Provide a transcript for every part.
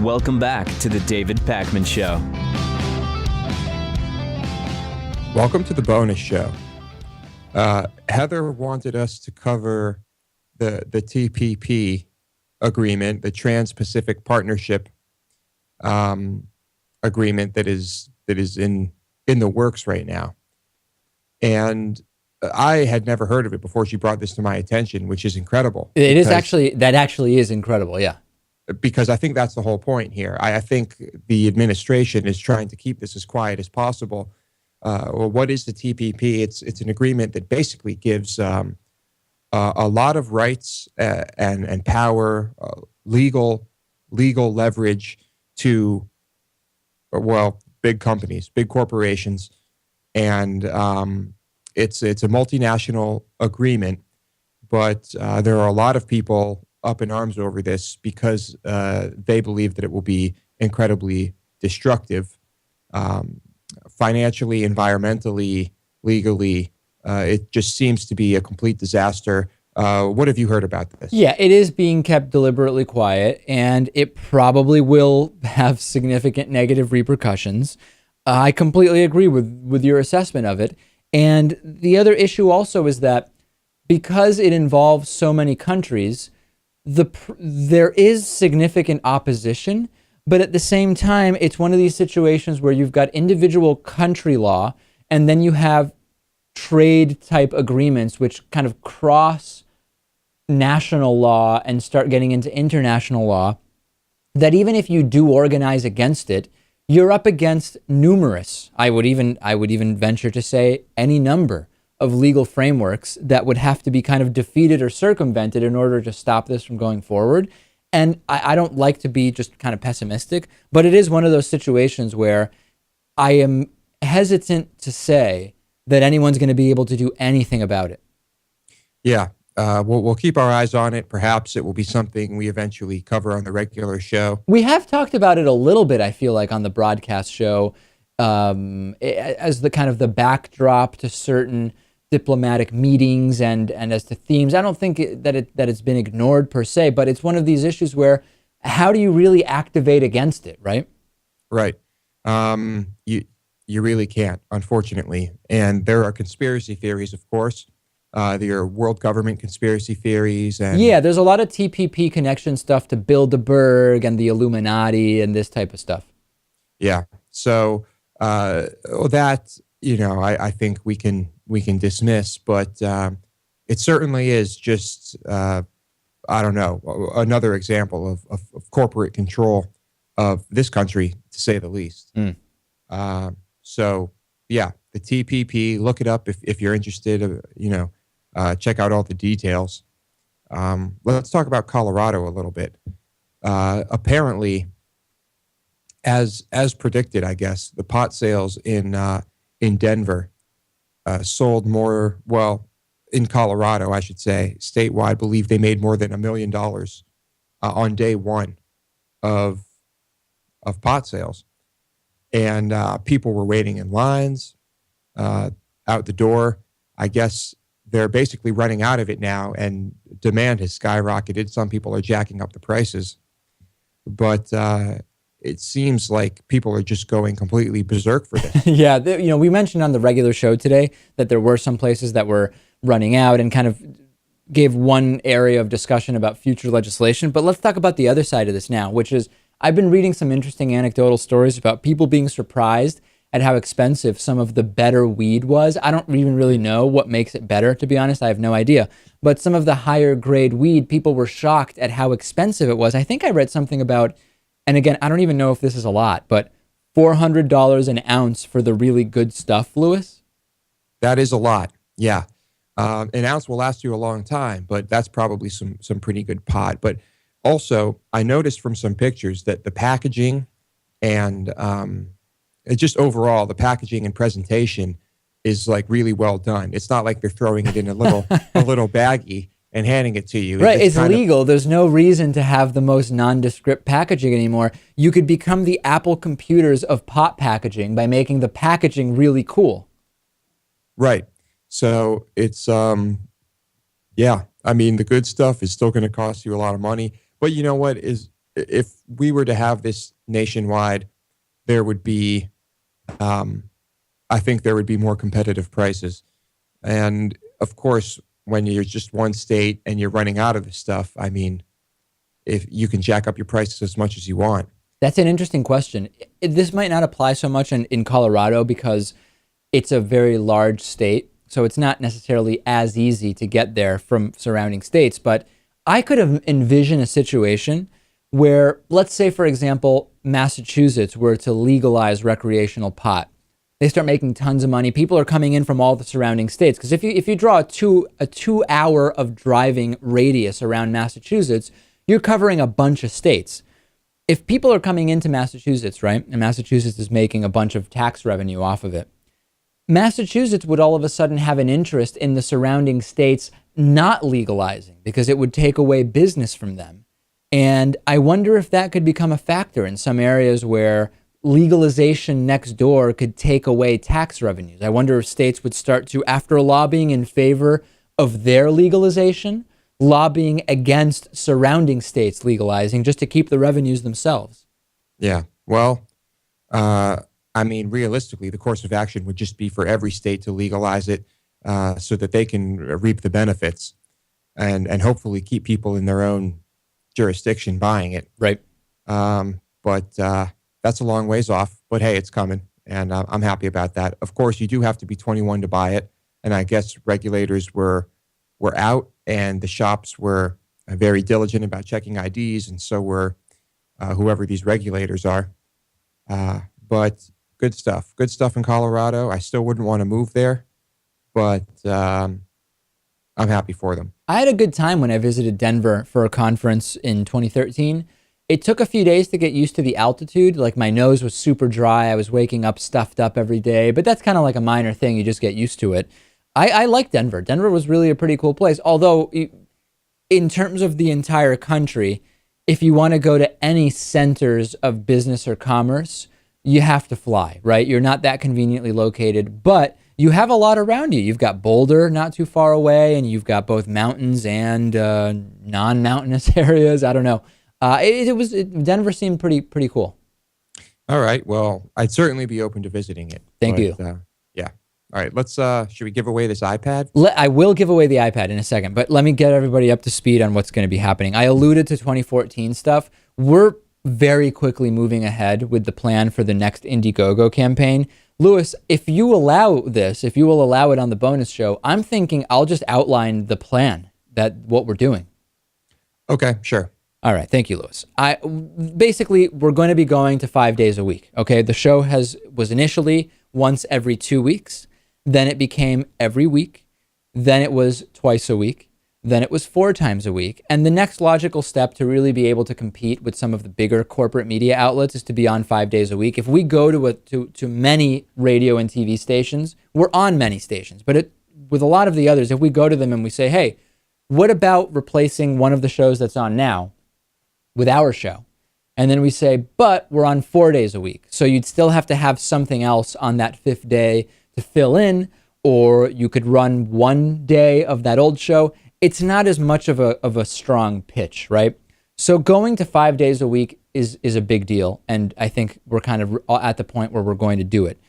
Welcome back to the David Pakman Show. Welcome to the bonus show. Heather wanted us to cover the TPP agreement, the Trans-Pacific Partnership agreement that is in the works right now. And I had never heard of it before she brought this to my attention, which is incredible. That actually is incredible, yeah. Because I think that's the whole point here. I think the administration is trying to keep this as quiet as possible. Well, what is the TPP? It's an agreement that basically gives a lot of rights and power, legal leverage to, well, big companies, big corporations, and it's a multinational agreement. But there are a lot of people up in arms over this because they believe that it will be incredibly destructive, financially, environmentally, legally. It just seems to be a complete disaster. What have you heard about this? Yeah, it is being kept deliberately quiet, and it probably will have significant negative repercussions. I completely agree with your assessment of it. And the other issue also is that because it involves so many countries, there is significant opposition, but at the same time, it's one of these situations where you've got individual country law, and then you have trade type agreements which kind of cross national law and start getting into international law, that even if you do organize against it, you're up against numerous, I would even venture to say any number of legal frameworks that would have to be kind of defeated or circumvented in order to stop this from going forward. And I don't like to be just kind of pessimistic, but it is one of those situations where I am hesitant to say that anyone's going to be able to do anything about it. Yeah, we'll keep our eyes on it. Perhaps it will be something we eventually cover on the regular show. We have talked about it a little bit, I feel like, on the broadcast show as the kind of the backdrop to certain diplomatic meetings and as to themes. I don't think that it's been ignored per se, but it's one of these issues where how do you really activate against it, right? Right. You really can't, unfortunately. And there are conspiracy theories, of course. There are world government conspiracy theories. And yeah, there's a lot of TPP connection stuff to Bilderberg and the Illuminati and this type of stuff. Yeah. So that, I think we can dismiss, but it certainly is just, another example of corporate control of this country, to say the least. So, yeah, the TPP, look it up if you're interested, check out all the details. Let's talk about Colorado a little bit. Apparently, as predicted, I guess, the pot sales in Denver sold more, well, in Colorado, I should say, statewide, believe they made more than $1 million on day one of pot sales. And people were waiting in lines out the door. I guess they're basically running out of it now, and demand has skyrocketed. Some people are jacking up the prices. But it seems like people are just going completely berserk for this. Yeah, we mentioned on the regular show today that there were some places that were running out and kind of gave one area of discussion about future legislation. But let's talk about the other side of this now, which is I've been reading some interesting anecdotal stories about people being surprised at how expensive some of the better weed was. I don't even really know what makes it better, to be honest. I have no idea. But some of the higher grade weed, people were shocked at how expensive it was. I think I read something about, and again, I don't even know if this is a lot, but $400 an ounce for the really good stuff, Lewis? That is a lot, yeah. An ounce will last you a long time, but that's probably some pretty good pot. But also, I noticed from some pictures that the packaging and just overall, the packaging and presentation is like really well done. It's not like they're throwing it in a little baggie and handing it to you. Right, it's legal. There's no reason to have the most nondescript packaging anymore. You could become the Apple computers of pot packaging by making the packaging really cool. Right. So it's, yeah, I mean, the good stuff is still going to cost you a lot of money. But you know what is if we were to have this nationwide, there would be, I think there would be more competitive prices. And of course, when you're just one state and you're running out of this stuff, I mean, if you can jack up your prices as much as you want. That's an interesting question. This might not apply so much in Colorado because it's a very large state. So it's not necessarily as easy to get there from surrounding states. But I could have envisioned a situation where, let's say, for example, Massachusetts were to legalize recreational pot. They start making tons of money. People are coming in from all the surrounding states. Because if you draw a 2 hour of driving radius around Massachusetts, you're covering a bunch of states. If people are coming into Massachusetts, right, and Massachusetts is making a bunch of tax revenue off of it, Massachusetts would all of a sudden have an interest in the surrounding states not legalizing because it would take away business from them. And I wonder if that could become a factor in some areas where legalization next door could take away tax revenues. I wonder if states would start to, after lobbying in favor of their legalization, lobbying against surrounding states legalizing just to keep the revenues themselves. Yeah. Well, I mean, realistically, the course of action would just be for every state to legalize it so that they can reap the benefits and hopefully keep people in their own jurisdiction buying it. Right. But that's a long ways off. But hey, it's coming, and I'm happy about that. Of course, you do have to be 21 to buy it, and I guess regulators were out, and the shops were very diligent about checking IDs, and so were whoever these regulators are. But good stuff in Colorado. I still wouldn't want to move there, but I'm happy for them. I had a good time when I visited Denver for a conference in 2013. It took a few days to get used to the altitude. Like my nose was super dry. I was waking up stuffed up every day, but that's kind of like a minor thing. You just get used to it. I like Denver. Denver was really a pretty cool place. Although in terms of the entire country, if you want to go to any centers of business or commerce, you have to fly, right? You're not that conveniently located, but you have a lot around you. You've got Boulder not too far away, and you've got both mountains and non-mountainous areas. I don't know. Denver seemed pretty cool. All right. Well, I'd certainly be open to visiting it. Thank you. Yeah. All right. Let's. Should we give away this iPad? I will give away the iPad in a second, but let me get everybody up to speed on what's going to be happening. I alluded to 2014 stuff. We're very quickly moving ahead with the plan for the next Indiegogo campaign. Lewis, if you will allow it on the bonus show, I'm thinking I'll just outline the plan what we're doing. Okay, sure. All right. Thank you, Lewis. Basically, we're going to be going to 5 days a week. Okay. The show was initially once every 2 weeks. Then it became every week. Then it was twice a week. Then it was 4 times a week. And the next logical step to really be able to compete with some of the bigger corporate media outlets is to be on 5 days a week. If we go to many radio and TV stations, we're on many stations. But with a lot of the others, if we go to them and we say, hey, what about replacing one of the shows that's on now with our show? And then we say, but we're on 4 days a week. So you'd still have to have something else on that 5th day to fill in, or you could run 1 day of that old show. It's not as much of a strong pitch, right? So going to 5 days a week is a big deal. And I think we're kind of at the point where we're going to do it.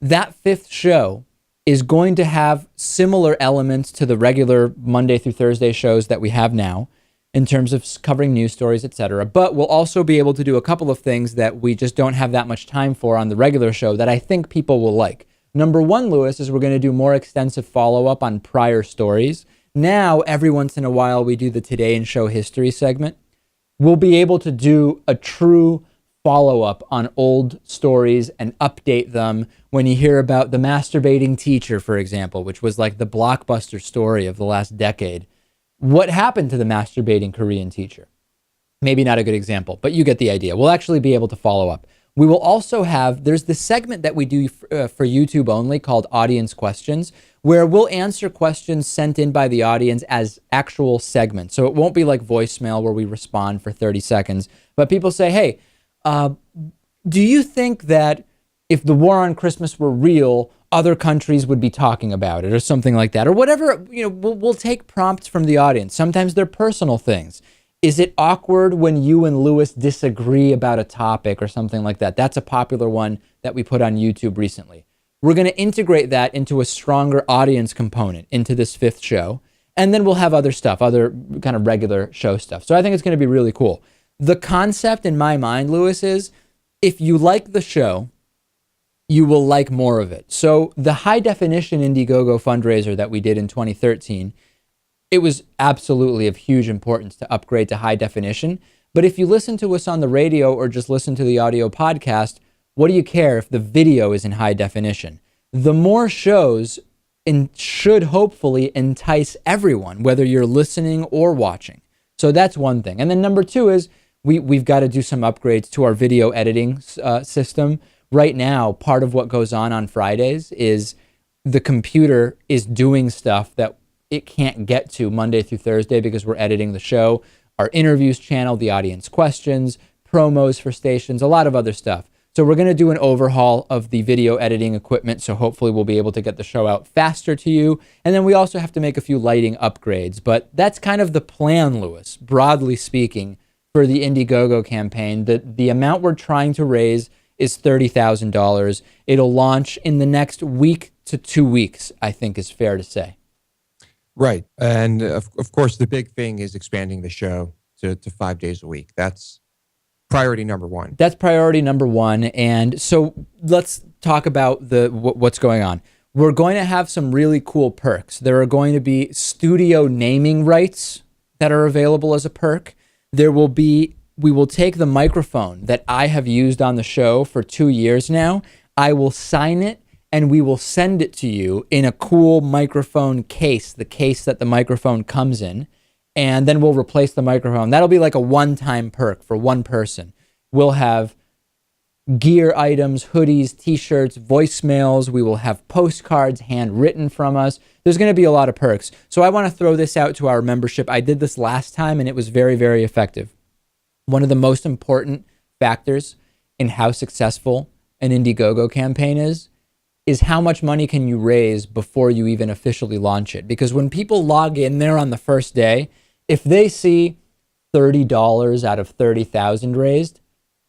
That 5th show is going to have similar elements to the regular Monday through Thursday shows that we have now in terms of covering news stories, etc. But we'll also be able to do a couple of things that we just don't have that much time for on the regular show that I think people will like. Number one, Lewis, is we're going to do more extensive follow-up on prior stories. Now, every once in a while, we do the Today in Show History segment. We'll be able to do a true follow-up on old stories and update them when you hear about the masturbating teacher, for example, which was like the blockbuster story of the last decade. What happened to the masturbating Korean teacher? Maybe not a good example, but you get the idea. We'll actually be able to follow up. We will also there's this segment that we do for YouTube only called Audience Questions, where we'll answer questions sent in by the audience as actual segments. So it won't be like voicemail where we respond for 30 seconds, but people say, hey, do you think that if the war on Christmas were real, other countries would be talking about it or something like that or whatever? We'll take prompts from the audience. Sometimes they're personal things. Is it awkward when you and Lewis disagree about a topic or something like that? That's a popular one that we put on YouTube recently. We're going to integrate that into a stronger audience component into this 5th show. And then we'll have other stuff, other kind of regular show stuff. So I think it's going to be really cool. The concept in my mind, Lewis, is if you like the show, you will like more of it. So the high definition Indiegogo fundraiser that we did in 2013, it was absolutely of huge importance to upgrade to high definition. But if you listen to us on the radio or just listen to the audio podcast, what do you care if the video is in high definition? The more shows should hopefully entice everyone, whether you're listening or watching. So that's one thing. And then number 2 is we've got to do some upgrades to our video editing system. Right now, part of what goes on Fridays is the computer is doing stuff that it can't get to Monday through Thursday because we're editing the show, our interviews channel, the audience questions, promos for stations, a lot of other stuff. So we're going to do an overhaul of the video editing equipment, so hopefully we'll be able to get the show out faster to you. And then we also have to make a few lighting upgrades. But that's kind of the plan, Lewis, broadly speaking, for the Indiegogo campaign. The amount we're trying to raise is $30,000. It'll launch in the next week to 2 weeks, I think is fair to say. Right. And of course, the big thing is expanding the show to 5 days a week. That's priority number 1. That's priority number 1. And so let's talk about what's going on. We're going to have some really cool perks. There are going to be studio naming rights that are available as a perk. We will take the microphone that I have used on the show for 2 years now. I will sign it and we will send it to you in a cool microphone case, the case that the microphone comes in. And then we'll replace the microphone. That'll be like a one-time perk for one person. We'll have gear items, hoodies, t-shirts, voicemails. We will have postcards handwritten from us. There's going to be a lot of perks. So I want to throw this out to our membership. I did this last time and it was very, very effective. One of the most important factors in how successful an Indiegogo campaign is how much money can you raise before you even officially launch it. Because when people log in there on the first day, if they see $30 out of 30,000 raised,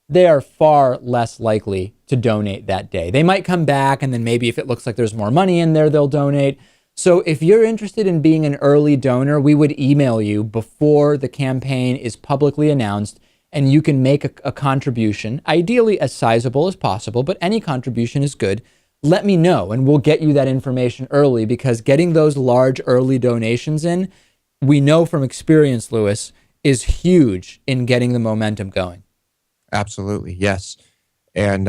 they are far less likely to donate that day. They might come back and then maybe if it looks like there's more money in there, they'll donate. So if you're interested in being an early donor, we would email you before the campaign is publicly announced and you can make a contribution, ideally as sizable as possible, but any contribution is good. Let me know and we'll get you that information early because getting those large early donations in, we know from experience, Lewis, is huge in getting the momentum going. Absolutely. Yes. And,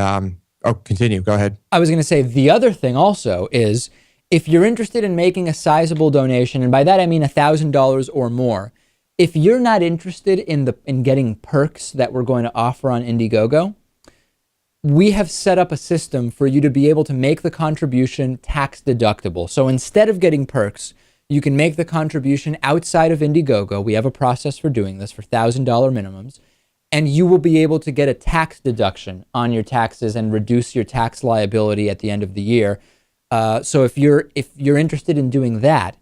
continue. Go ahead. I was going to say the other thing also is if you're interested in making a sizable donation, and by that I mean $1,000 or more, if you're not interested in getting perks that we're going to offer on Indiegogo, we have set up a system for you to be able to make the contribution tax deductible. So instead of getting perks, you can make the contribution outside of Indiegogo. We have a process for doing this for $1,000 minimums, and you will be able to get a tax deduction on your taxes and reduce your tax liability at the end of the year. So if you're interested in doing that,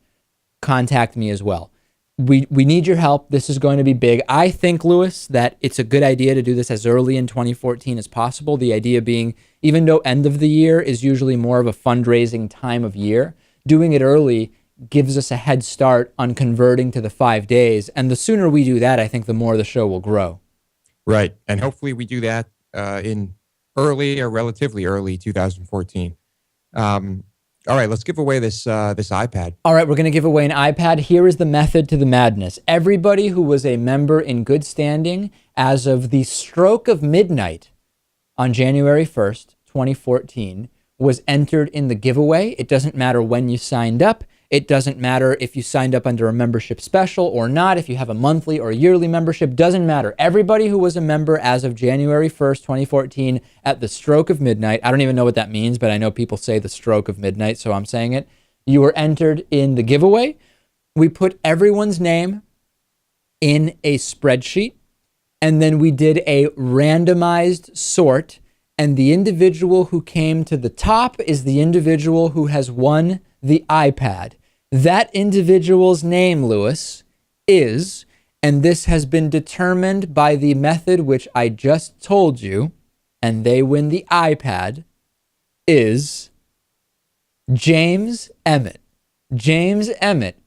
contact me as well. We need your help. This is going to be big. I think, Lewis, that it's a good idea to do this as early in 2014 as possible. The idea being, even though end of the year is usually more of a fundraising time of year, doing it early gives us a head start on converting to the 5 days. And the sooner we do that, I think the more the show will grow. Right. And hopefully we do that in early or relatively early 2014. All right, let's give away this iPad. All right, we're going to give away an iPad. Here is the method to the madness. Everybody who was a member in good standing as of the stroke of midnight on January 1st, 2014, was entered in the giveaway. It doesn't matter when you signed up. It doesn't matter if you signed up under a membership special or not, if you have a monthly or yearly membership, doesn't matter. Everybody who was a member as of January 1st, 2014 at the stroke of midnight, I don't even know what that means, but I know people say the stroke of midnight, so I'm saying it. You were entered in the giveaway. We put everyone's name in a spreadsheet, and then we did a randomized sort, and the individual who came to the top is the individual who has won the iPad. That individual's name, Lewis, is And this has been determined by the method which I just told you, and they win the iPad, is James Emmett. James Emmett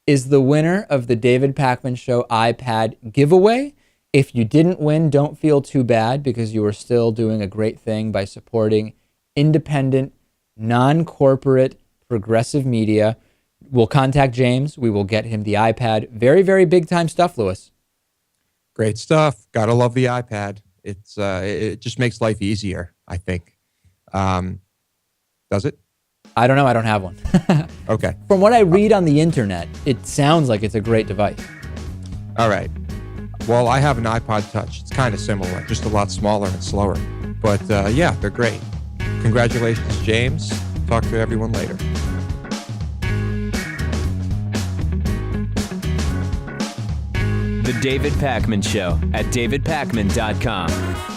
is the winner of the David Pakman Show iPad giveaway. If you didn't win, don't feel too bad because you are still doing a great thing by supporting independent, non-corporate, progressive media. We'll contact James. We will get him the iPad. Very, very big time stuff, Lewis. Great stuff. Gotta love the iPad. It just makes life easier, I think. Does it? I don't know. I don't have one. Okay. From what I read on the internet, it sounds like it's a great device. All right. Well, I have an iPod Touch. It's kind of similar, just a lot smaller and slower. But yeah, they're great. Congratulations, James. Talk to everyone later. The David Pakman Show at davidpakman.com.